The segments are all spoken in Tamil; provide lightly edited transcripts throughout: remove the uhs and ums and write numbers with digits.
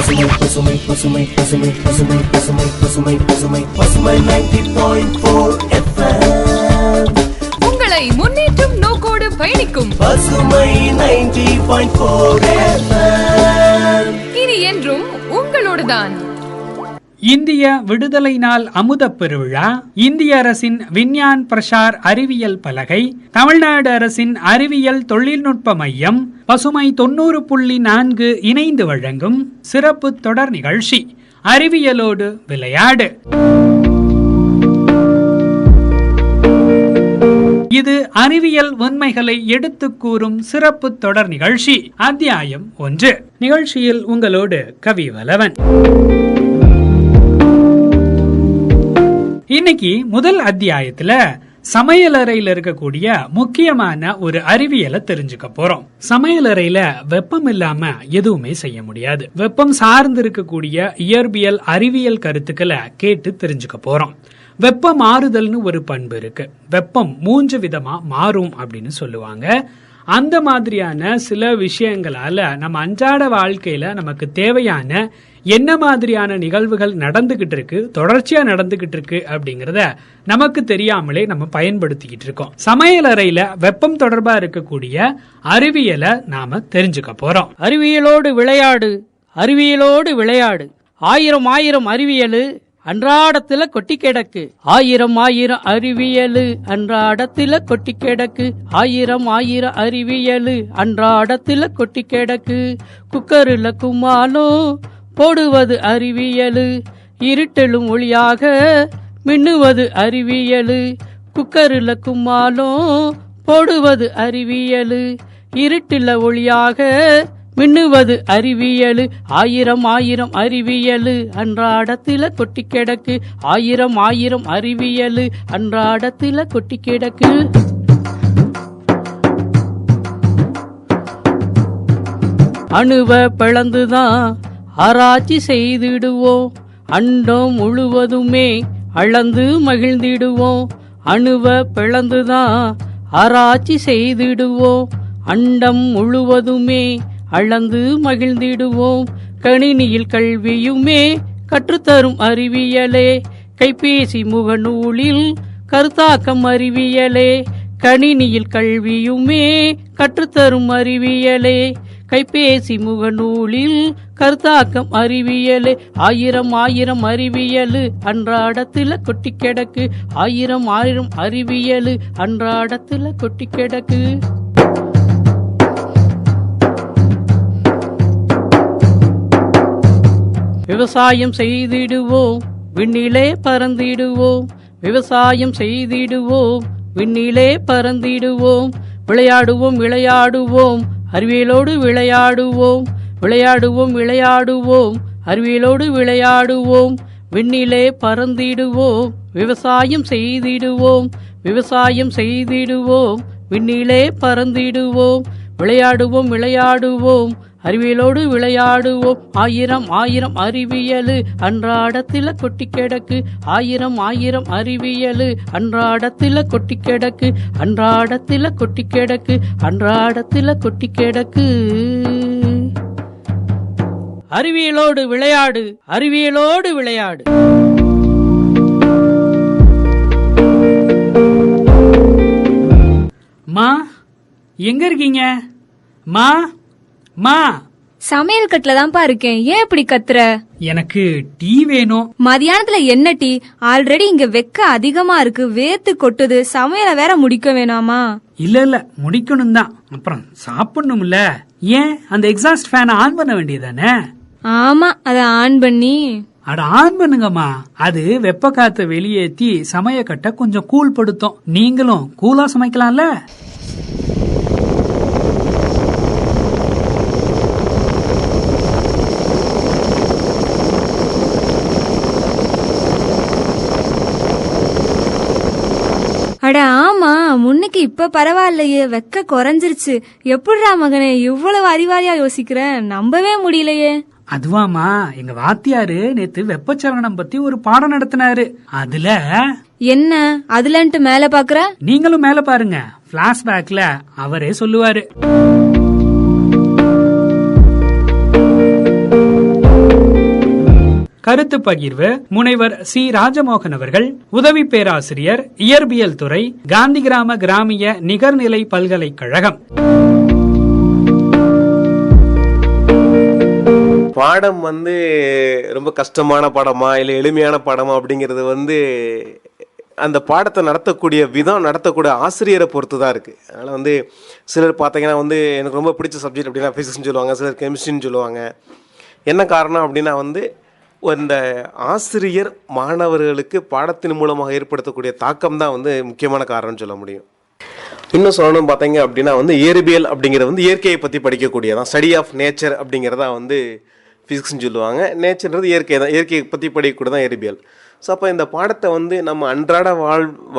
பசுமை பசுமை பசுமை பசுமை பசுமை பசுமை பசுமை பசுமை பசுமை 90.4 FM. உங்களை முன்னேற்றும் நோக்கோடு பயணிக்கும் பசுமை 90.4 FM. இனி என்றும் உங்களோடுதான். இந்திய விடுதலை நாள் அமுத பெருவிழா, இந்திய அரசின் விஞ்ஞான் பிரசார் அறிவியல் பலகை, தமிழ்நாடு அரசின் அறிவியல் தொழில்நுட்ப மையம், பசுமை 90.4 இணைந்து வழங்கும் சிறப்பு தொடர் நிகழ்ச்சி அறிவியலோடு விளையாடு. இது அறிவியல் உண்மைகளை எடுத்துக் கூறும் சிறப்பு தொடர் நிகழ்ச்சி. அத்தியாயம் 1. நிகழ்ச்சியில் உங்களோடு கவிவலவன். இன்னைக்கு முதல் அத்தியாயத்துல சமையலறையில இருக்கக்கூடிய முக்கியமான ஒரு அறிவியலை தெரிஞ்சுக்க போறோம். சமையலறையில வெப்பம் இல்லாம எதுவுமே செய்ய முடியாது. வெப்பம் சார்ந்து இருக்கக்கூடிய இயற்பியல் அறிவியல் கருத்துக்களை கேட்டு தெரிஞ்சுக்க போறோம். வெப்ப மாறுதல்னு ஒரு பண்பு இருக்கு. வெப்பம் 3 விதமா மாறும் அப்படின்னு சொல்லுவாங்க. அந்த மாதிரியான சில விஷயங்களால நம்ம அன்றாட வாழ்க்கையில நமக்கு தேவையான என்ன மாதிரியான நிகழ்வுகள் நடந்துகிட்டு இருக்கு, தொடர்ச்சியா நடந்துகிட்டு இருக்கு அப்படிங்கறத நமக்கு தெரியாமலே நம்ம பயன்படுத்திக்கிட்டு இருக்கோம். சமையலறையில வெப்பம் தொடர்பா இருக்கக்கூடிய அறிவியலை நாம தெரிஞ்சுக்க போறோம். அறிவியலோடு விளையாடு, அறிவியலோடு விளையாடு. ஆயிரம் அறிவியலு அன்றாடத்துல கொட்டி கிடக்கு. ஆயிரம் அறிவியலு அன்றாடத்துல கொட்டி கிடக்கு. ஆயிரம் அறிவியலு அன்றாடத்துல கொட்டி கிடக்கு. குக்கருல கும்மாலும் போடுவது அறிவியலு, இருட்டலும் ஒளியாக மின்னுவது அறிவியலு. குக்கருல கும்மாலும் போடுவது அறிவியலு, இருட்டுல ஒளியாக மின்னுவது அறிவியலு. ஆயிரம் அறிவியலு அன்றாடத்துல கொட்டி கிடக்கு. ஆயிரம் அறிவியலு அன்றாடத்துல கொட்டி கிடக்கு. அணுவ பிளந்துதான் ஆராய்ச்சி செய்திடுவோம், அண்டம் முழுவதுமே அளந்து மகிழ்ந்திடுவோம். அணுவ பிளந்துதான் ஆராய்ச்சி செய்திடுவோம், அண்டம் முழுவதுமே அளந்து மகிழ்ந்திடுவோம். கணினியில் கல்வியுமே கற்றுத்தரும் அறிவியலே, கைபேசி முகநூலில் கருத்தாக்கம் அறிவியலே. கணினியில் கல்வியுமே கற்றுத்தரும் அறிவியலே, கைபேசி முகநூலில் கருத்தாக்கம் அறிவியலே. ஆயிரம் அறிவியலு அன்றாடத்துல கொட்டி கிடக்கு. ஆயிரம் அறிவியலு அன்றாடத்துல கொட்டி கிடக்கு. விவசாயம் செய்திடுவோம், விண்ணிலே பறந்திடுவோம். விவசாயம் செய்திடுவோம், விண்ணிலே பறந்திடுவோம். விளையாடுவோம் அறிவியலோடு விளையாடுவோம். விளையாடுவோம் அறிவியலோடு விளையாடுவோம். விண்ணிலே பறந்திடுவோம், விவசாயம் செய்திடுவோம். விவசாயம் செய்திடுவோம், விண்ணிலே பறந்திடுவோம். விளையாடுவோம் அறிவியலோடு விளையாடுவோம். ஆயிரம் அறிவியலு அன்றாடத்துல கொட்டி கிடக்கு. ஆயிரம் அறிவியலு அன்றாடத்துல கொட்டி கிடக்கு. அன்றாடத்துல கொட்டி கிடக்கு. அன்றாடத்துல கொட்டி கிடக்கு. அறிவியலோடு விளையாடு, அறிவியலோடு விளையாடு. மா, எங்க இருக்கீங்க? மா மா, சமையல் கட்டுல தான்ப்பா இருக்கேன். ஏன் இப்படி கத்துற? எனக்கு டீ வேணும். மதியானத்துல என்ன டீ? ஆல்ரெடி இங்க வெக்க அதிகமா இருக்கு, வேத்து கொட்டுது. சமையல வேற முடிக்க வேணாமா? இல்ல முடிக்கணும் தான், அப்புறம் சாப்பிடணும்ல. ஏன் அந்த எக்ஸாஸ்ட் ஃபேனை ஆன் பண்ண வேண்டியதானே? ஆமா, அத ஆன் பண்ணி. அட ஆன் பண்ணுங்கம்மா, அது வெப்ப காத்த வெளியேற்றி சமைய கட்ட கொஞ்சம் கூல் படுத்தும். நீங்களும் கூலா சமைக்கலாம்ல. அட ஆமா, முன்னுக்கு இப்ப பரவாயில்லையே, வெக்க குறைஞ்சிருச்சு. எப்படிடா மகனே இவ்வளவு அறிவாளியா யோசிக்கிறேன், நம்பவே முடியலையே. அதுவாமா, எங்க வாத்தியாரு நேத்து வெப்பச்சலனம் பத்தி ஒரு பாடம் நடத்தினாரு. அதுல என்ன அதுலன்ட்டு மேல பாக்குற? நீங்களும் மேல பாருங்க, பிளாஷ்பேக்ல அவரே சொல்லுவாரு. கருத்து பகிர்வு முனைவர் சி ராஜமோகன் அவர்கள், உதவி பேராசிரியர், இயற்பியல் துறை, காந்தி கிராம கிராமிய நிகர்நிலை பல்கலைக்கழகம். பாடம் வந்து ரொம்ப கஷ்டமான பாடமா இல்லை எளிமையான பாடமா அப்படிங்கிறது வந்து அந்த பாடத்தை நடத்தக்கூடிய விதம், நடத்தக்கூடிய ஆசிரியரை பொறுத்து தான் இருக்குது. அதனால் வந்து சிலர் பார்த்தீங்கன்னா வந்து எனக்கு ரொம்ப பிடிச்ச சப்ஜெக்ட் அப்படின்னா ஃபிசிக்ஸ்னு சொல்லுவாங்க, சிலர் கெமிஸ்ட்ரின்னு சொல்லுவாங்க. என்ன காரணம் அப்படின்னா வந்து இந்த ஆசிரியர் மாணவர்களுக்கு பாடத்தின் மூலமாக ஏற்படுத்தக்கூடிய தாக்கம் தான் வந்து முக்கியமான காரணம்னு சொல்ல முடியும். இன்னும் சொல்லணும் பார்த்தீங்க அப்படின்னா வந்து இயற்பியல் அப்படிங்கிறது வந்து இயற்கையை பற்றி படிக்கக்கூடியதான், ஸ்டடி ஆஃப் நேச்சர் அப்படிங்கிறதா வந்து ஃபிசிக்ஸ்ன்னு சொல்லுவாங்க. நேச்சர்ன்றது இயற்கை தான், இயற்கையை பற்றி படிக்கக்கூடிய தான் இயற்பியல். ஸோ அப்போ இந்த பாடத்தை வந்து நம்ம அன்றாட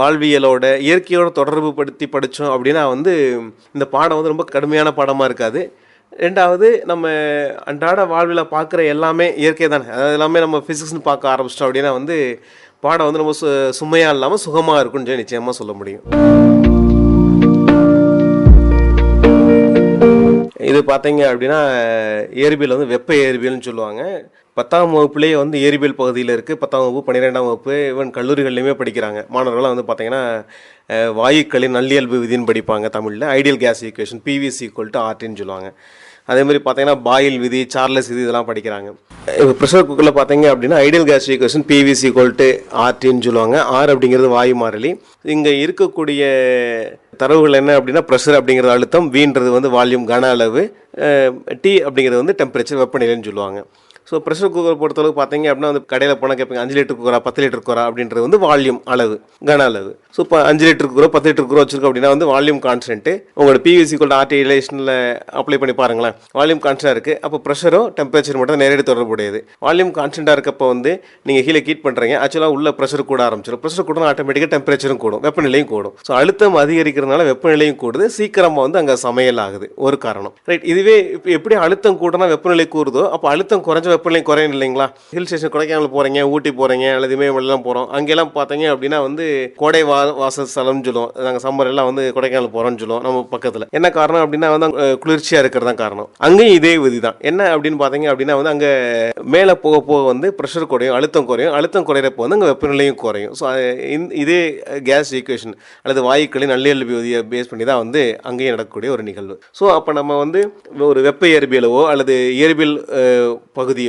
வாழ்வியலோட இயற்கையோட தொடர்பு படுத்தி படித்தோம் அப்படின்னா வந்து இந்த பாடம் வந்து ரொம்ப கடுமையான பாடமாக இருக்காது. ரெண்டாவது, நம்ம அன்றாட வாழ்வில் பார்க்குற எல்லாமே இயற்கை தானே, அதாவது எல்லாமே நம்ம ஃபிசிக்ஸ்னு பார்க்க ஆரம்பிச்சிட்டோம் அப்படின்னா வந்து பாடம் வந்து ரொம்ப சுமையாக இல்லாமல் சுகமாக இருக்குன்னு சொல்லி நிச்சயமாக சொல்ல முடியும். இது பார்த்தீங்க அப்படின்னா இயற்பியல் வந்து வெப்ப இயற்பியல்னு சொல்லுவாங்க. 10ஆம் வகுப்புலேயே வந்து இயற்பியல் பகுதியில் இருக்குது. 10ஆம் வகுப்பு, 12ஆம் வகுப்பு, ஈவன் கல்லூரிகள்லையுமே படிக்கிறாங்க. மாணவர்கள்லாம் வந்து பார்த்தீங்கன்னா வாயுக்களின் நல்லியல்பு விதின்னு படிப்பாங்க தமிழில். ஐடியல் கேஸ் ஈக்குவேஷன் பிவிசி = RTன்னு சொல்லுவாங்க. அதே மாதிரி பார்த்தீங்கன்னா பாயில் விதி, சார்லஸ் விதி இதெல்லாம் படிக்கிறாங்க. இப்போ ப்ரெஷர் குக்கரில் பார்த்தீங்க அப்படின்னா ஐடியல் கேஸ் ஈக்குவேஷன் பிவிசி = RTன்னு சொல்லுவாங்க. ஆர் அப்படிங்கிறது வாயு மாறிலி. இங்கே இருக்கக்கூடிய தரவுகள் என்ன அப்படின்னா ப்ரெஷர் அப்படிங்கிறது அழுத்தம், வீன்றது வந்து வால்யூம் கன அளவு, டி அப்படிங்கிறது வந்து டெம்பரேச்சர் வெப்பநிலைன்னு சொல்லுவாங்க. ஸோ ப்ரெஷர் குக்கர் பொறுத்தளவுக்கு பார்த்தீங்க அப்படின்னா வந்து கடையில் போனால் கேட்பீங்க 5 லிட்டர் குக்கரா 10 லிட்டர் குக்கரா அப்படின்றது வந்து வால்யூம் அளவு, கன அளவு. ஸோ இப்போ 5 லிட்டர் குக்கரோ 10 லிட்டர் குக்கரோ வச்சிருக்கோம் அப்படின்னா வந்து வால்யூம் கான்ஸ்டன்ட்டு உங்களோட பிவிசி = RT ரிலேஷனில் அப்ளை பண்ணி பாருங்களேன். வால்யூம் கான்ஸ்டன்டாக இருக்குது, அப்போ ப்ரெஷரோ டெம்பரேச்சர் மட்டும் நேரடி தொடர்புடையது. வால்யூம் கான்ஸ்டன்டாக இருக்கப்போ வந்து நீங்கள் கீழே ஹீட் பண்ணுறீங்க, ஆக்சுவலாக உள்ள ப்ரெஷர் கூட ஆரம்பிச்சிடும். ப்ரெஷர் கூட ஆட்டோமேட்டிக்காக டெம்பரேச்சரும் கூடும், வெப்பநிலையும் கூடும். ஸோ அழுத்தம் அதிகரிக்கிறதுனால வெப்பநிலையும் கூடுது, சீக்கிரமாக வந்து அங்கே சமையல் ஆகுது, ஒரு காரணம். ரைட். இதுவே இப்போ எப்படி அழுத்தம் கூடனா வெப்பநிலை கூறுதோ, அப்போ அழுத்தம் குறைஞ்ச வெப்பநிலை குறையும் இல்லைங்களா? ஹில் ஸ்டேஷன் கொடைக்கானல் போகிறீங்க, ஊட்டி போகிறீங்க, அல்லது இமயமலைலாம் போகிறோம், அங்கெல்லாம் பார்த்தீங்க அப்படின்னா வந்து கோடை வாசஸ்தலம்னு சொல்லுவோம். நாங்கள் சம்மர் எல்லாம் வந்து கொடைக்கானல் போகிறோம்னு சொல்லுவோம் நம்ம பக்கத்தில். என்ன காரணம் அப்படின்னா வந்து குளிர்ச்சியாக இருக்கிறது தான் காரணம். அங்கேயும் இதே விதி தான். என்ன அப்படின்னு பார்த்தீங்க அப்படின்னா வந்து அங்கே மேலே போக போக வந்து ப்ரெஷர் குறையும், அழுத்தம் குறையும், அழுத்தம் குறையிறப்போ வந்து அங்கே வெப்பநிலையும் குறையும். ஸோ இதே கேஸ் ஈக்குவேஷன் அல்லது வாயுக்களின் நல்லியல்பு விதியை பேஸ் பண்ணி தான் வந்து அங்கேயும் நடக்கக்கூடிய ஒரு நிகழ்வு. ஸோ அப்போ நம்ம வந்து ஒரு வெப்ப இயற்பியலவோ அல்லது இயற்பியல் பகுதியவோ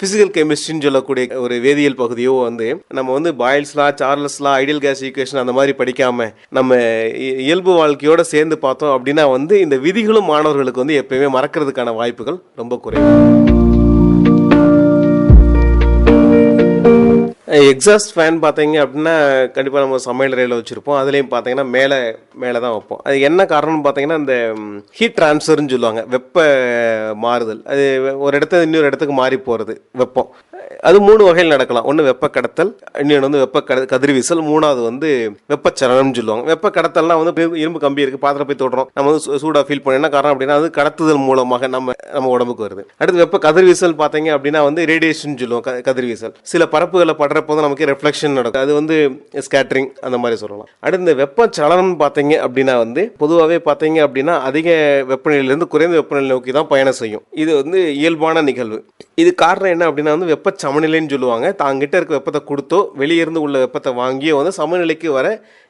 பிசிக்கல் கெமிஸ்ட்ரின்னு சொல்லக்கூடிய ஒரு வேதியியல் பகுதியோ வந்து நம்ம வந்து பாயில்ஸ் லா, சார்லஸ் லா, ஐடியல் கேஸ் ஈக்குவேஷன் அந்த மாதிரி படிக்காம நம்ம இயல்பு வாழ்க்கையோட சேர்ந்து பார்த்தோம் அப்படின்னா வந்து இந்த விதிகளும் மாணவர்களுக்கு வந்து எப்பயுமே மறக்கிறதுக்கான வாய்ப்புகள் ரொம்ப குறைவு. எக்ஸாஸ்ட் ஃபேன் பார்த்தீங்க அப்படின்னா கண்டிப்பாக நம்ம சமையல் அறையில் வச்சுருப்போம். அதுலேயும் பார்த்தீங்கன்னா மேலே தான் வைப்போம். அது என்ன காரணம்னு பார்த்தீங்கன்னா இந்த ஹீட் ட்ரான்ஸ்ஃபர்னு சொல்லுவாங்க, வெப்ப மாறுதல். அது ஒரு இடத்துல இன்னொரு இடத்துக்கு மாறி போகிறது வெப்பம். அது 3 வகையில் நடக்கலாம். ஒன்று வெப்ப கடத்தல், இன்னொன்று வந்து வெப்ப கதிர்வீசல், மூணாவது வந்து வெப்பச்சலனம்னு சொல்லுவாங்க. வெப்ப கடத்தல்னா வந்து இரும்பு கம்பி இருக்குது, பாத்திரம் போய் தொடுறோம், நம்ம வந்து சூடாக ஃபீல் பண்ண. என்ன காரணம் அப்படின்னா அது கடத்துதல் மூலமாக நம்ம உடம்புக்கு வருது. அடுத்து வெப்ப கதிர்வீசல் பார்த்தீங்க அப்படின்னா வந்து ரேடியேஷன் சொல்லுவோம். கதிர்வீசல் சில பரப்புகளை படுறப்போ வந்து நமக்கு ரெஃப்ளெக்ஷன் நடக்கும், அது வந்து ஸ்கேட்டரிங் அந்த மாதிரி சொல்லலாம். அடுத்து இந்த வெப்பச்சலனம் பார்த்தீங்க அப்படின்னா வந்து பொதுவாகவே பார்த்தீங்க அப்படின்னா அதிக வெப்பநிலையிலிருந்து குறைந்த வெப்பநிலை நோக்கி தான் பயணம் செய்யும். இது வந்து இயல்பான நிகழ்வு. இது காரணம் என்ன அப்படின்னா வந்து வெப்ப சமநிலைன்னு சொல்லுவாங்க. தாங்கிட்ட இருக்க வெப்பத்தை கொடுத்தோ வெளியிருந்து உள்ள வெப்பத்தை வாங்கியோ வந்து சமநிலைக்கு வர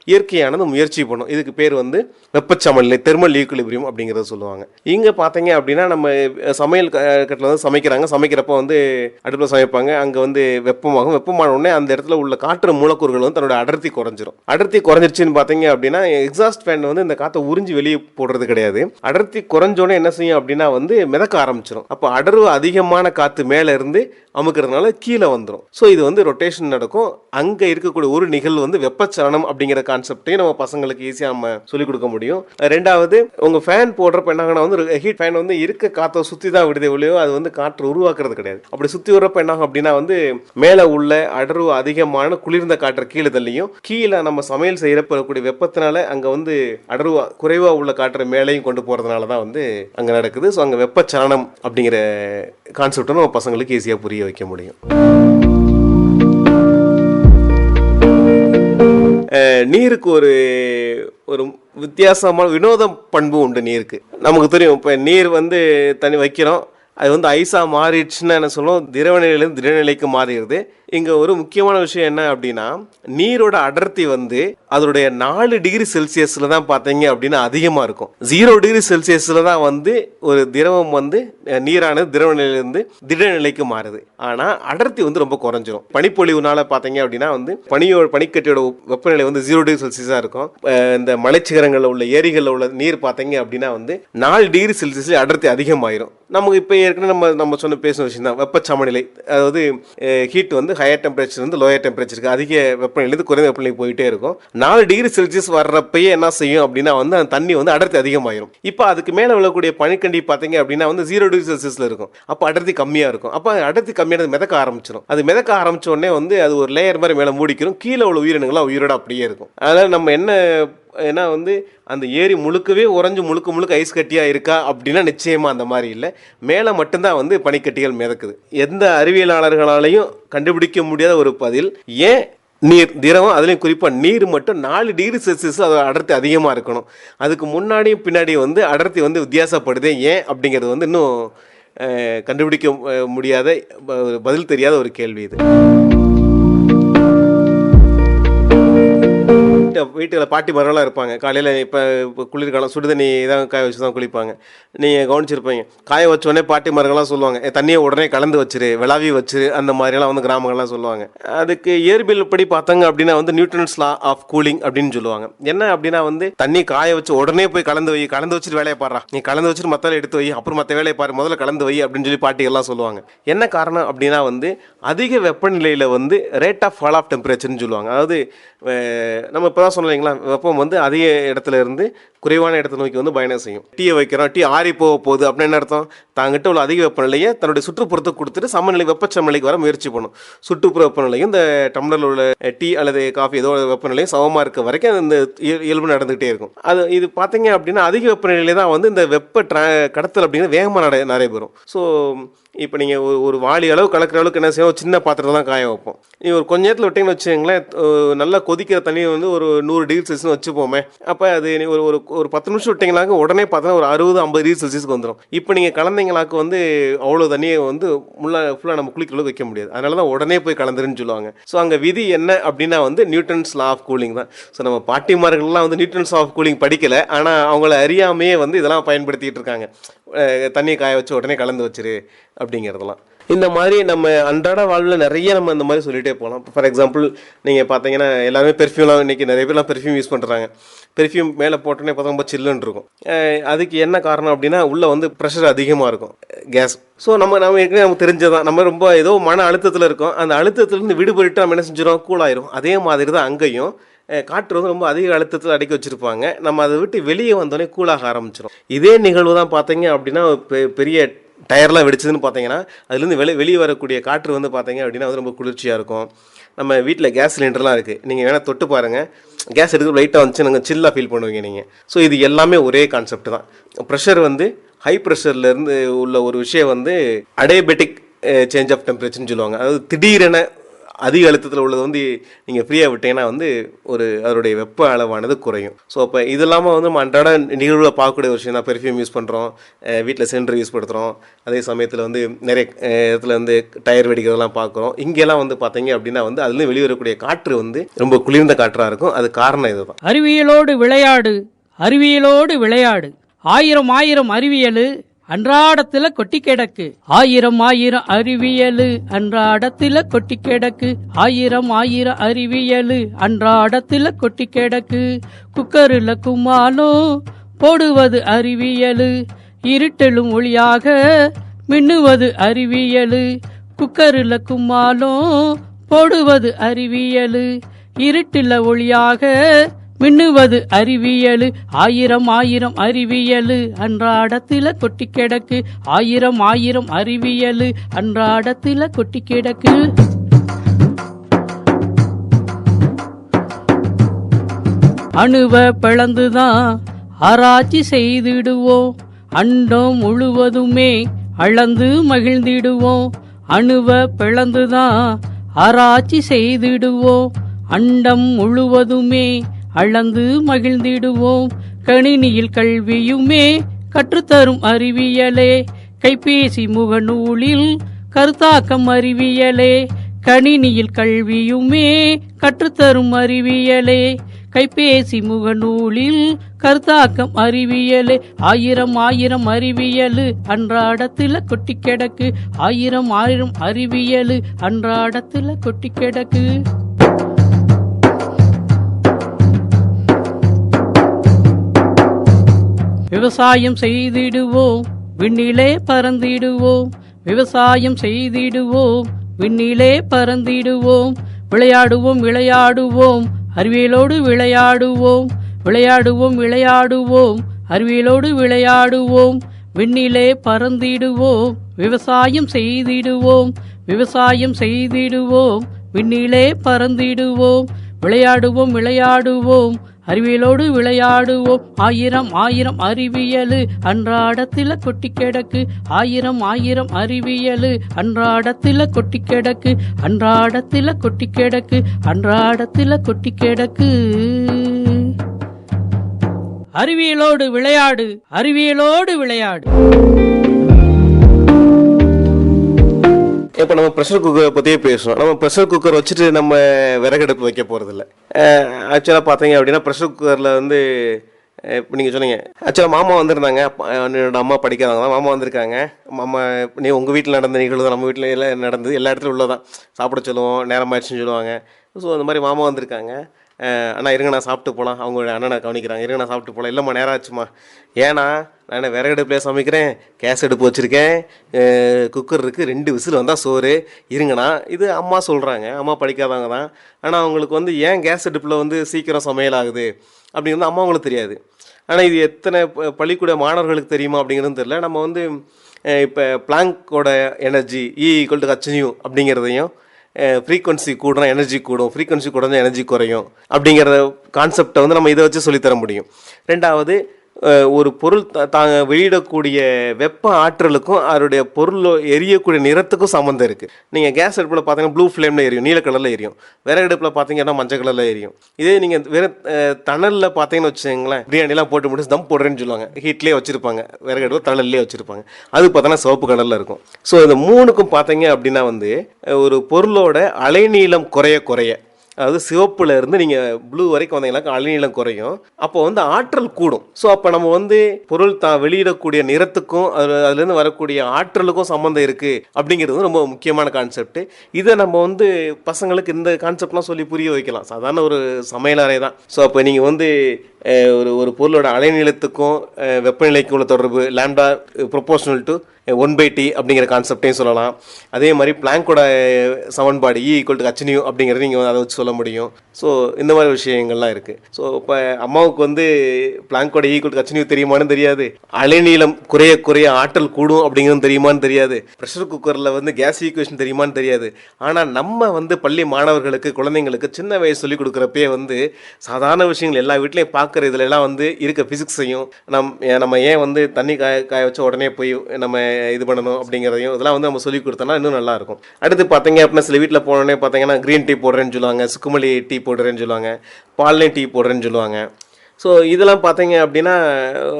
இயற்கையானது முயற்சி பண்ணும். இதுக்கு பேர் வந்து வெப்பச்சமநிலை, தெர்மல் ஈக்குலிபிரியம் அப்படிங்கிறத சொல்லுவாங்க. இங்கே பார்த்தீங்க அப்படின்னா நம்ம சமையல் கட்டில் வந்து சமைக்கிறப்போ வந்து அடுப்பில் சமைப்பாங்க. அங்கே வந்து வெப்பமாகும். வெப்பமான உடனே அந்த இடத்துல உள்ள காற்று மூலக்கூறுகள் வந்து தன்னோட அடர்த்தி குறைஞ்சிரும். அடர்த்தி குறைஞ்சிருச்சுன்னு பார்த்தீங்க அப்படின்னா எக்ஸாஸ்ட் ஃபேன் வந்து இந்த காற்றை உறிஞ்சி வெளியே போடுறது கிடையாது. அடர்த்தி குறைஞ்சோடனே என்ன செய்யும் அப்படின்னா வந்து மிதக்க ஆரம்பிச்சிடும். அப்போ அடர்வு அதிகமான காற்று மேலே இருந்து அமுக்கிறதுனால கீழே வந்துடும். ஸோ இது வந்து ரொட்டேஷன் நடக்கும். அங்கே இருக்கக்கூடிய ஒரு நிகழ்வு வந்து வெப்பச்சலனம் அப்படிங்கிற கான்செப்டையும் நம்ம பசங்களுக்கு ஈஸியாக நம்ம சொல்லிக் கொடுக்க முடியும். ரெண்டாவது, உங்கள் ஃபேன் போடுறப்ப என்னாகனா வந்து ஹீட் ஃபேன் வந்து இருக்க காற்றை சுற்றி தான் விடுதே ஒழியோ அது வந்து காற்று உருவாக்குறது கிடையாது. அப்படி சுற்றி விடுறப்ப என்னாகும் அப்படின்னா வந்து மேலே உள்ள அடர்வு அதிகமான குளிர்ந்த காற்றை கீழே தள்ளியும், கீழே நம்ம சமையல் செய்யறப்ப இருக்கக்கூடிய வெப்பத்தினால அங்கே வந்து அடர்வு குறைவாக உள்ள காற்றை மேலேயும் கொண்டு போகிறதுனால தான் வந்து அங்கே நடக்குது. ஸோ அங்கே வெப்பச்சலனம் அப்படிங்கிற கான்செப்டை நம்ம பசங்களுக்கு ஈஸியாக புரிய வைக்க முடியும். நீருக்கு ஒரு வித்தியாசமான வினோத பண்பு உண்டு. நீருக்கு நமக்கு தெரியும். இப்போ நீர் வந்து தண்ணி வைக்கிறோம், அது வந்து ஐஸா மாறிடுச்சுன்னா என்ன சொல்லுவோம், திரவ நிலையிலிருந்து திடநிலைக்கு மாறிடுது. இங்க ஒரு முக்கியமான விஷயம் என்ன அப்படின்னா, நீரோட அடர்த்தி வந்து அதோடைய 4 டிகிரி செல்சியஸ்ல தான் பார்த்தீங்க அப்படின்னா அதிகமா இருக்கும். 0 டிகிரி செல்சியஸ்ல தான் வந்து ஒரு திரவம் வந்து நீரானது திரவ நிலையிலிருந்து திடநிலைக்கு மாறுது. ஆனா அடர்த்தி வந்து ரொம்ப குறைஞ்சிரும். பனிப்பொழிவுனால பார்த்தீங்க அப்படின்னா வந்து பனிக்கட்டியோட வெப்பநிலை வந்து 0 டிகிரி செல்சியஸா இருக்கும். இந்த மலைச்சிகரங்களில் உள்ள ஏரிகளில் உள்ள நீர் பார்த்தீங்க அப்படின்னா வந்து 4 டிகிரி செல்சியஸ்ல அடர்த்தி அதிகமாயிரும். நமக்கு இப்போ ஏற்கனவே நம்ம பேசின விஷயம் தான் வெப்ப சமநிலை. அதாவது ஹீட் வந்து ஹையர் டெம்பரேச்சர் வந்து லோயர் டெம்பரேச்சருக்கு அதிக வெப்பநிலையிலிருந்து குறைந்த வெப்பநிலை போயிட்டே இருக்கும். 4 டிகிரி செல்சியஸ் வர்றப்பயே என்ன செய்யும் அப்படின்னா வந்து அந்த தண்ணி வந்து அடர்த்தி அதிகமாயிரும். இப்போ அதுக்கு மேலே விழக்கூடிய பனிக்கண்டி பார்த்தீங்க அப்படின்னா வந்து 0 டிகிரி செல்சியஸ்ல இருக்கும். அப்போ அடர்த்தி கம்மியாக இருக்கும். அப்போ அடர்த்தி கம்மியானது மிதக்க ஆரம்பிச்சிடும். அது மிதக்க ஆரம்பிச்ச உடனே வந்து அது ஒரு லேயர் மாதிரி மேலே மூடிக்கிறோம். கீழே உள்ள உயிரினங்கள்லாம் உயிரோட அப்படியே இருக்கும். அதனால் நம்ம ஏன்னா வந்து அந்த ஏரி முழுக்கவே உறைஞ்சு முழுக்க ஐஸ் கட்டியாக இருக்கா அப்படின்னா நிச்சயமாக அந்த மாதிரி இல்லை. மேலே மட்டும்தான் வந்து பனிக்கட்டிகள் மிதக்குது. எந்த அறிவியலாளர்களாலையும் கண்டுபிடிக்க முடியாத ஒரு பதில். ஏன் நீர் திரவம், அதுலேயும் குறிப்பாக நீர் மட்டும் 4 டிகிரி செல்சியஸில் அதோட அடர்த்தி அதிகமாக இருக்கணும்? அதுக்கு முன்னாடியும் பின்னாடியும் வந்து அடர்த்தி வந்து வித்தியாசப்படுது. ஏன் அப்படிங்கிறது வந்து இன்னும் கண்டுபிடிக்க முடியாத பதில் தெரியாத ஒரு கேள்வி இது. வீட்டில் பாட்டி மரம்லாம் இருப்பாங்க. காலையில் இப்போ குளிர்காலம் சுடுதண்ணி தான் காய வச்சு தான் குளிப்பாங்க. நீங்கள் கவனிச்சிருப்பீங்க. காய வச்சோடனே பாட்டி மரங்கள்லாம் சொல்லுவாங்க, தண்ணியை உடனே கலந்து வச்சிரு, விளாவி வச்சிரு, அந்த மாதிரியெல்லாம் வந்து கிராமங்கள்லாம் சொல்லுவாங்க. அதுக்கு இயற்பியல் படி பார்த்தாங்க அப்படின்னா வந்து நியூட்டன்ஸ் லா ஆஃப் கூலிங் அப்படின்னு சொல்லுவாங்க. என்ன அப்படின்னா வந்து தண்ணி காய வச்சு உடனே போய் கலந்து வச்சுட்டு வேலையை பாடுறா, நீ கலந்து வச்சுட்டு மற்ற எடுத்து வை, அப்புறம் மற்ற வேலையை பாரு, முதல்ல கலந்து வை அப்படின்னு சொல்லி பாட்டிகள்லாம் சொல்லுவாங்க. என்ன காரணம் அப்படின்னா வந்து அதிக வெப்பநிலையில் வந்து ரேட் ஆஃப் ஃபால் ஆஃப் டெம்பரேச்சர்னு சொல்லுவாங்க. அதாவது நம்ம இப்போ தான் சொன்னீங்களா, வெப்பம் வந்து அதிக இடத்துல இருந்து குறைவான இடத்தை நோக்கி வந்து பயணம் செய்யும். டீயை வைக்கிறோம், டீ ஆறி போக போகுது அப்படின்னு என்ன அர்த்தம்? தாங்கிட்ட உள்ள அதிக வெப்பநிலையை தன்னுடைய சுற்றுப்புறத்தை கொடுத்துட்டு சமநிலை வெப்பச்சமநிலைக்கு வர முயற்சி பண்ணும். சுற்றுப்புற வெப்பநிலையும் இந்த டம்ளரில் உள்ள டீ அல்லது காஃபி ஏதோ வெப்பநிலையும் சமமாக இருக்க வரைக்கும் இந்த இயல்பு நடந்துகிட்டே இருக்கும். இது பார்த்தீங்க அப்படின்னா அதிக வெப்பநிலையிலே தான் வந்து இந்த வெப்ப கடத்தல் அப்படிங்கிறது வேகமாக நடைபெறும். ஸோ இப்போ நீங்கள் ஒரு வாளி அளவு கலக்கிற அளவுக்கு என்ன செய்வோம், சின்ன பாத்திரத்தை தான் காய வைப்போம். நீங்கள் ஒரு கொஞ்ச நேரத்தில் விட்டிங்கன்னு வச்சுங்களேன், நல்லா கொதிக்கிற தண்ணி வந்து ஒரு 100 டிகிரி செல்சியஸ் வச்சுப்போமே. அப்போ அது ஒரு 10 நிமிஷம் விட்டிங்களாக்க உடனே பார்த்தா ஒரு 60-50 டிகிரி செல்சியஸ்க்கு வந்துடும். இப்போ நீங்கள் கலந்தீங்களாக்கு வந்து அவ்வளோ தண்ணியை வந்து ஃபுல்லாக நம்ம குளிக்கிற அளவுக்கு வைக்க முடியாது. அதனால தான் உடனே போய் கலந்துருன்னு சொல்லுவாங்க. ஸோ அங்கே விதி என்ன அப்படின்னா வந்து நியூட்டன்ஸ் லா ஆஃப் கூலிங் தான். ஸோ நம்ம பாட்டிமார்கள்லாம் வந்து நியூட்டன்ஸ் ஆஃப் கூலிங் படிக்கலை, ஆனால் அவங்கள அறியாமையே வந்து இதெல்லாம் பயன்படுத்திகிட்டு இருக்காங்க. தண்ணியை காய வச்சு உடனே கலந்து வச்சிரு அப்படிங்கிறதெல்லாம். இந்த மாதிரி நம்ம அன்றாட வாழ்வில் நிறைய நம்ம இந்த மாதிரி சொல்லிகிட்டே போகலாம். ஃபார் எக்ஸாம்பிள் நீங்கள் பார்த்தீங்கன்னா எல்லாருமே பெர்ஃப்யூம்லாம் இன்றைக்கி நிறைய பேர்லாம் பெர்ஃப்யூம் யூஸ் பண்ணுறாங்க. பெர்ஃப்யூம் மேலே போட்டோன்னே பார்த்தா ரொம்ப சில்லுன்னு இருக்கும். அதுக்கு என்ன காரணம் அப்படின்னா உள்ளே வந்து ப்ரெஷர் அதிகமாக இருக்கும், கேஸ். ஸோ நம்ம ஏற்கனவே நமக்கு தெரிஞ்சதான், நம்ம ரொம்ப ஏதோ மன அழுத்தத்தில் இருக்கோம். அந்த அழுத்தத்துலேருந்து விடுபட்டு நம்ம என்ன செஞ்சிடும், கூலாயிரும். அதே மாதிரி தான் அங்கேயும் காற்று வந்து ரொம்ப அதிக அழுத்தத்தில் அடக்கி வச்சுருப்பாங்க. நம்ம அதை விட்டு வெளியே வந்தோடனே கூலாக ஆரம்பிச்சிடும். இதே நிகழ்வு தான் பார்த்தீங்க அப்படின்னா பெரிய டயர்லாம் வெடிச்சதுன்னு பார்த்தீங்கன்னா அதுலேருந்து வெளியே வரக்கூடிய காற்று வந்து பார்த்தீங்க அப்படின்னா வந்து ரொம்ப குளிர்ச்சியாக இருக்கும். நம்ம வீட்டில் கேஸ் சிலிண்டர்லாம் இருக்குது, நீங்கள் வேணால் தொட்டு பாருங்கள், கேஸ் எடுத்து லைட்டாக வந்துச்சு நாங்கள் சில்லாக ஃபீல் பண்ணுவீங்க நீங்கள். ஸோ இது எல்லாமே ஒரே கான்செப்ட் தான். ப்ரெஷர் வந்து ஹை ப்ரெஷர்லேருந்து உள்ள ஒரு விஷயம் வந்து அடைபெட்டிக் சேஞ்ச் ஆஃப் டெம்பரேச்சர்னு சொல்லுவாங்க. அதாவது திடீரென அதிக அழுத்தத்தில் உள்ளது வந்து நீங்கள் ஃப்ரீயாக விட்டீங்கன்னா வந்து அதனுடைய வெப்ப அளவானது குறையும். ஸோ அப்போ இது இல்லாமல் வந்து நம்ம அன்றாட நிகழ்வில் பார்க்கக்கூடிய விஷயம் தான். பெர்ஃப்யூம் யூஸ் பண்ணுறோம், வீட்டில் சிலிண்டர் யூஸ் பண்ணுறோம், அதே சமயத்தில் வந்து நிறைய இடத்துல வந்து டயர் வெடிக்கிறதெல்லாம் பார்க்குறோம். இங்கெல்லாம் வந்து பார்த்தீங்க அப்படின்னா வந்து அதுலேருந்து வெளிவரக்கூடிய காற்று வந்து ரொம்ப குளிர்ந்த காற்றாக இருக்கும். அது காரணம் இதுதான். அறிவியலோடு விளையாடு, அறிவியலோடு விளையாடு. ஆயிரம் அறிவியலு அன்றாடத்துல கொட்டி கிடக்கு. ஆயிரம் அறிவியலு அன்றாடத்துல கொட்டி கிடக்கு. ஆயிரம் அறிவியலு அன்றாடத்துல கொட்டி கிடக்கு. குக்கருல கும்மாலும் போடுவது அறிவியலு, இருட்டலும் ஒளியாக மின்னுவது அறிவியலு. குக்கருல கும்மாலும் போடுவது அறிவியலு, இருட்டுல ஒளியாக மின்னுவது அறிவியலு. ஆயிரம் அறிவியலு அன்றாடத்தில கொட்டி கிடக்கு. ஆயிரம் அறிவியலு அன்றாடத்தில கொட்டி கிடக்கு. அணுவ பிளந்துதான் ஆராய்ச்சி செய்திடுவோம், அண்டம் முழுவதுமே அளந்து மகிழ்ந்திடுவோம். அணுவ பிளந்துதான் ஆராய்ச்சி செய்திடுவோம், அண்டம் முழுவதுமே அளந்து மகிழ்ந்திடுவோம். கணினியில் கல்வியுமே கற்றுத்தரும் அறிவியலே, கைபேசி முகநூலில் கருத்தாக்கம் அறிவியலே, கணினியில் கல்வியுமே கற்றுத்தரும் அறிவியலே. கைபேசி முகநூலில் கருத்தாக்கம் அறிவியலே, ஆயிரம் ஆயிரம் அறிவியலு அன்றாடத்துல கொட்டி கிடக்கு, ஆயிரம் ஆயிரம் அறிவியலு அன்றாடத்துல கொட்டி கிடக்கு. விவசாயம் செய்திடுவோம், விண்ணிலே பறந்திடுவோம். விவசாயம் செய்திடுவோம், விண்ணிலே பறந்திடுவோம். விளையாடுவோம் விளையாடுவோம், அறிவியலோடு விளையாடுவோம். விளையாடுவோம் விளையாடுவோம், அறிவியலோடு விளையாடுவோம். விண்ணிலே பறந்திடுவோம், விவசாயம் செய்திடுவோம். விவசாயம் செய்திடுவோம், விண்ணிலே பறந்திடுவோம். விளையாடுவோம் விளையாடுவோம், அறிவியலோடு விளையாடுவோம். ஆயிரம் ஆயிரம் அறிவியலு அன்றாடத்தில கொட்டி கிடக்கு, ஆயிரம் ஆயிரம் அறிவியலு அன்றாடத்தில கொட்டி கிடக்கு, அன்றாடத்தில கொட்டி கிடக்கு, அன்றாடத்தில கொட்டி கிடக்கு. அறிவியலோடு விளையாடு, அறிவியலோடு விளையாடு. இப்போ நம்ம ப்ரெஷர் குக்கரை பற்றியே பேசுவோம். நம்ம ப்ரெஷர் குக்கர் வச்சுட்டு நம்ம விறகடுப்பு வைக்க போகிறதில்ல. ஆக்சுவலாக பார்த்தீங்க அப்படின்னா ப்ரெஷர் குக்கரில் வந்து இப்போ நீங்கள் சொன்னீங்க, ஆக்சுவலாக மாமா வந்திருந்தாங்க. என்னோட அம்மா படிக்காதவங்க தான். மாமா வந்திருக்காங்க. மாமா நீ உங்கள் வீட்டில் நடந்த நிகழ்வு தான் நம்ம வீட்டில் எல்லாம் நடந்தது, எல்லா இடத்துலையும் உள்ளதான். சாப்பிட சொல்லுவோம், நேரம் ஆயிடுச்சுன்னு சொல்லுவாங்க. ஸோ அந்த மாதிரி மாமா வந்திருக்காங்க. அண்ணா இருங்க நான் சாப்பிட்டு போகலாம், அவங்களோட அண்ணனை கவனிக்கிறாங்க. இருங்க நான் சாப்பிட்டு போகலாம். இல்லைம்மா நேரம் ஆச்சுமா. ஏன்னா நான் விறகடுப்புலேயே சமைக்கிறேன், கேஸ் அடுப்பு வச்சுருக்கேன், குக்கர் இருக்குது, 2 விசில் வந்தால் சோறு. இருங்கண்ணா. இது அம்மா சொல்கிறாங்க. அம்மா படிக்காதவங்க தான். ஆனால் அவங்களுக்கு வந்து ஏன் கேஸ் அடுப்பில் வந்து சீக்கிரம் சமையல் ஆகுது அப்படிங்கிறது அம்மா அவங்களுக்கு தெரியாது. ஆனால் இது எத்தனை பள்ளிக்கூட மாணவர்களுக்கு தெரியுமா அப்படிங்கிறது தெரியல. நம்ம வந்து இப்போ பிளாங்கோட எனர்ஜி E=hν அப்படிங்கிறதையும், ஃப்ரீக்வன்சி கூடும் எனர்ஜி கூடும், ஃப்ரீக்வன்சி கூடும் எனர்ஜி குறையும் அப்படிங்கிற கான்செப்டை வந்து நம்ம இதை வச்சு சொல்லித்தர முடியும். ரெண்டாவது, ஒரு பொருள் தாங்க வெளியிடக்கூடிய வெப்ப ஆற்றலுக்கும் அதனுடைய பொருள் எரியக்கூடிய நிறத்துக்கும் சம்மந்தம் இருக்குது. நீங்கள் கேஸ் அடுப்பில் பார்த்தீங்கன்னா ப்ளூ ஃப்ளேமில் எரியும், நீல கலரில் எரியும். விறகு அடுப்பில் பார்த்தீங்கன்னா மஞ்சள் கலரில் எரியும். இதே நீங்கள் வேறு தணலில் பார்த்தீங்கன்னு வச்சுங்களேன், பிரியாணிலாம் போட்டு முடிச்சு தம் போடுறேன்னு சொல்லுவாங்க, ஹீட்லேயே வச்சுருப்பாங்க. விறகு அடுப்பு தணல்லே வச்சுருப்பாங்க. அது பார்த்தோன்னா சிவப்பு கலரில் இருக்கும். ஸோ இந்த மூணுக்கும் பார்த்தீங்க அப்படின்னா வந்து ஒரு பொருளோட அலைநீளம் குறைய குறைய, அதாவது சிவப்புல இருந்து நீங்கள் ப்ளூ வரைக்கும் வந்தீங்கன்னா அலைநீளம் குறையும். அப்போ வந்து ஆற்றல் கூடும். ஸோ அப்போ நம்ம வந்து பொருள் வெளியிடக்கூடிய நிறத்துக்கும் அதுலேருந்து வரக்கூடிய ஆற்றலுக்கும் சம்மந்தம் இருக்குது அப்படிங்கிறது ரொம்ப முக்கியமான கான்செப்ட். இதை நம்ம வந்து பசங்களுக்கு இந்த கான்செப்ட்லாம் சொல்லி புரிய வைக்கலாம். சாதாரண ஒரு சமையல் அறை தான். ஸோ அப்போ நீங்கள் வந்து ஒரு பொருளோட அலைநீளத்துக்கும் வெப்பநிலைக்கும் உள்ள தொடர்பு லாம்டா ப்ரொபோர்ஷனல் டு 1/T அப்படிங்கிற கான்செப்டையும் சொல்லலாம். அதே மாதிரி பிளாங்கோட சமன்பாடு E=hν அப்படிங்கிறது நீங்கள் அதை வச்சு சொல்ல முடியும். ஸோ இந்த மாதிரி விஷயங்கள்லாம் இருக்குது. ஸோ இப்போ அம்மாவுக்கு வந்து பிளாங்கோட E=hν தெரியுமான்னு தெரியாது, அலைநீளம் குறைய குறைய ஆற்றல் கூடும் அப்படிங்கிறது தெரியுமான்னு தெரியாது, ப்ரெஷர் குக்கரில் வந்து கேஸ் ஈக்குவேஷன் தெரியுமான்னு தெரியாது. ஆனால் நம்ம வந்து பள்ளி மாணவர்களுக்கு குழந்தைங்களுக்கு சின்ன வயசு சொல்லிக் கொடுக்குறப்பே வந்து சாதாரண விஷயங்கள் எல்லா வீட்லேயும் பார்க்குற இதுலலாம் வந்து இருக்க ஃபிசிக்ஸையும் நம்ம ஏன் வந்து தண்ணி காய வச்சு உடனே போய் நம்ம இது பண்ணணும் அப்படிங்கிறதையும் இதெல்லாம் வந்து நம்ம சொல்லி கொடுத்தோம்னா இன்னும் நல்லா இருக்கும். அடுத்து பார்த்தீங்க அப்படின்னா சில வீட்டில் போனோடனே பார்த்தீங்கன்னா க்ரீன் டீ போடுறேன்னு சொல்லுவாங்க, சுக்குமல்லி டீ போடுறேன்னு சொல்லுவாங்க, பால்லே டீ போடுறேன்னு சொல்லுவாங்க. ஸோ இதெல்லாம் பார்த்தீங்க அப்படின்னா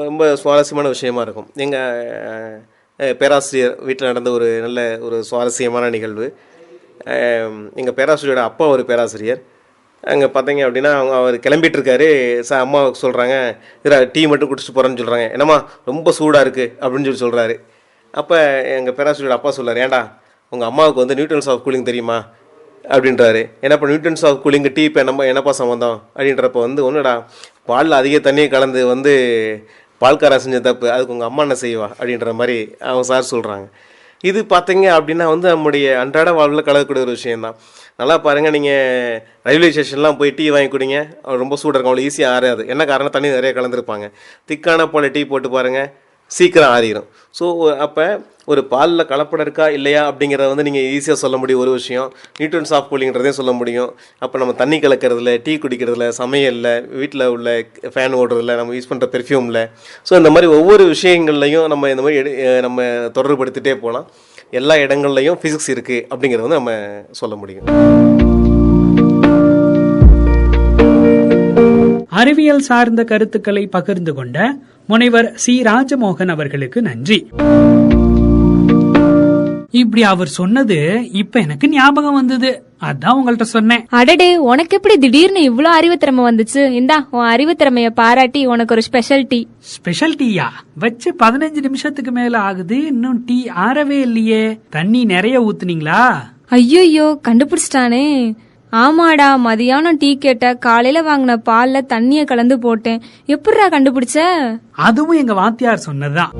ரொம்ப சுவாரஸ்யமான விஷயமா இருக்கும். எங்கள் பேராசிரியர் வீட்டில் நடந்த ஒரு நல்ல ஒரு சுவாரஸ்யமான நிகழ்வு. எங்கள் பேராசிரியரோட அப்பா ஒரு பேராசிரியர். அங்கே பார்த்தீங்க அப்படின்னா அவர் கிளம்பிட்டு இருக்காரு. அம்மா சொல்கிறாங்க, டீ மட்டும் குடிச்சிட்டு போகிறேன்னு சொல்கிறாங்க. என்னம்மா ரொம்ப சூடாக இருக்குது அப்படின்னு சொல்கிறாரு. அப்போ எங்கள் பேராசிரியரோட அப்பா சொல்கிறார், ஏன்டா உங்கள் அம்மாவுக்கு வந்து நியூட்டன்ஸ் ஆஃப் கூலிங் தெரியுமா அப்படின்றாரு. என்னப்பா நியூட்டன்ஸ் ஆஃப் கூலிங் டீ இப்போ என்னப்பா சம்மந்தம் அப்படின்றப்ப வந்து ஒன்றுடா, பாலில் அதிக தண்ணியை கலந்து வந்து பால்காரன் செஞ்ச தப்பு, அதுக்கு உங்கள் அம்மா என்ன செய்வா அப்படின்ற மாதிரி அவங்க சார் சொல்கிறாங்க. இது பார்த்தீங்க அப்படின்னா வந்து நம்முடைய அன்றாட வாழ்வில் கலக்கக்கூடிய ஒரு விஷயந்தான். நல்லா பாருங்கள், நீங்கள் ரயில்வே ஸ்டேஷன்லாம் போய் டீ வாங்கி குடிங்க, ரொம்ப சூடாக இருக்கும், அவ்வளோ ஈஸியாக ஆறாது. என்ன காரணம், தண்ணி நிறைய கலந்துருப்பாங்க. திக்கான போல் டீ போட்டு பாருங்கள், சீக்கிரம் ஆறிடும். ஸோ அப்போ ஒரு பாலில் கலப்படம் இருக்கா இல்லையா அப்படிங்கிறத வந்து நீங்கள் ஈஸியாக சொல்ல முடியும். ஒரு விஷயம் நியூட்டன்ஸ் ஆஃப் கூலிங்கிறதையும் சொல்ல முடியும். அப்போ நம்ம தண்ணி கலக்கிறதுல, டீ குடிக்கிறதுல, சமையலில், வீட்டில் உள்ள ஃபேன் ஓடுறதுல, நம்ம யூஸ் பண்ணுற பெர்ஃப்யூமில், ஸோ இந்த மாதிரி ஒவ்வொரு விஷயங்கள்லையும் நம்ம இந்த மாதிரி நம்ம தொடர்புபடுத்திகிட்டே போகலாம். எல்லா இடங்கள்லையும் ஃபிசிக்ஸ் இருக்குது அப்படிங்கிறத வந்து நம்ம சொல்ல முடியும். அறிவியல் சார்ந்த கருத்துக்களை பகிர்ந்து கொண்ட முனைவர் சி. ராஜமோகன் அவர்களுக்கு நன்றி. இப்படி அவர் சொன்னது இப்ப எனக்கு ஞாபகம் வந்தது, அதான் உங்கள்ட்ட சொன்னேன். அடடே, உனக்கு எப்படி திடீர்னு இவ்ளோ அறிவுத்திறமை வந்துச்சு? இந்தா உன் அறிவுத்திறமைய பாராட்டி உனக்கு ஒரு ஸ்பெஷல் டீ. ஸ்பெஷல் டீயா? வச்சு 15 நிமிஷத்துக்கு மேல ஆகுது, இன்னும் டீ ஆறவே இல்லையே. தண்ணி நிறைய ஊத்துனீங்களா? ஐயோ, கண்டுபிடிச்சிட்டானே. ஆமாடா, மதியானம் டீ கேட்ட, காலையில வாங்கின பால்ல தண்ணிய கலந்து போட்டேன். எப்படிடா கண்டுபிடிச்ச? அதுவும் எங்க வாத்தியார் சொன்னதுதான்.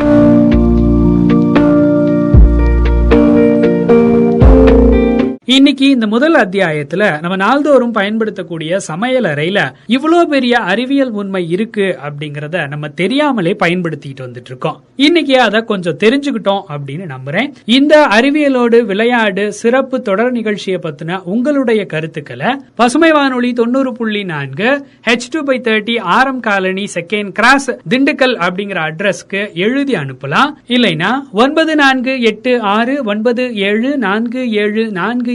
இன்னைக்கு இந்த முதல் அத்தியாயத்துல நம்ம நாள்தோறும் பயன்படுத்தக்கூடிய சமையல் அறையில இவ்வளோ பெரிய அறிவியல் உண்மை இருக்கு அப்படிங்கறத நம்ம தெரியாமலே பயன்படுத்திட்டு வந்துட்டு இருக்கோம். இன்னைக்கு அதை கொஞ்சம் தெரிஞ்சுக்கிட்டோம் அப்படின்னு நம்புறேன். இந்த அறிவியலோடு விளையாடு சிறப்பு தொடர் நிகழ்ச்சியை பத்தின உங்களுடைய கருத்துக்களை பசுமை வானொலி 90.4 H2/30 RM colony second cross Dindigul அப்படிங்கிற அட்ரஸ்க்கு எழுதி அனுப்பலாம். இல்லைன்னா 9486974747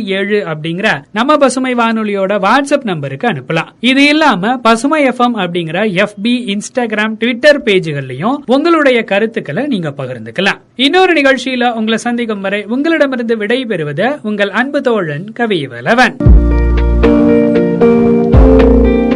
அப்படிங்கிற நம்ம பசுமை வானொலியோட வாட்ஸ்அப் நம்பருக்கு அனுப்பலாம். இது இல்லாம பசுமை FM அப்படிங்கிற FB, Instagram, Twitter பேஜ்கள்லயும் உங்களுடைய கருத்துக்களை நீங்க பகிர்ந்துக்கலாம். இன்னொரு நிகழ்ச்சியில உங்களை சந்திக்கும் வரை உங்களிடமிருந்து விடை பெறுவது உங்கள் அன்பு தோழன் கவிவலவன்.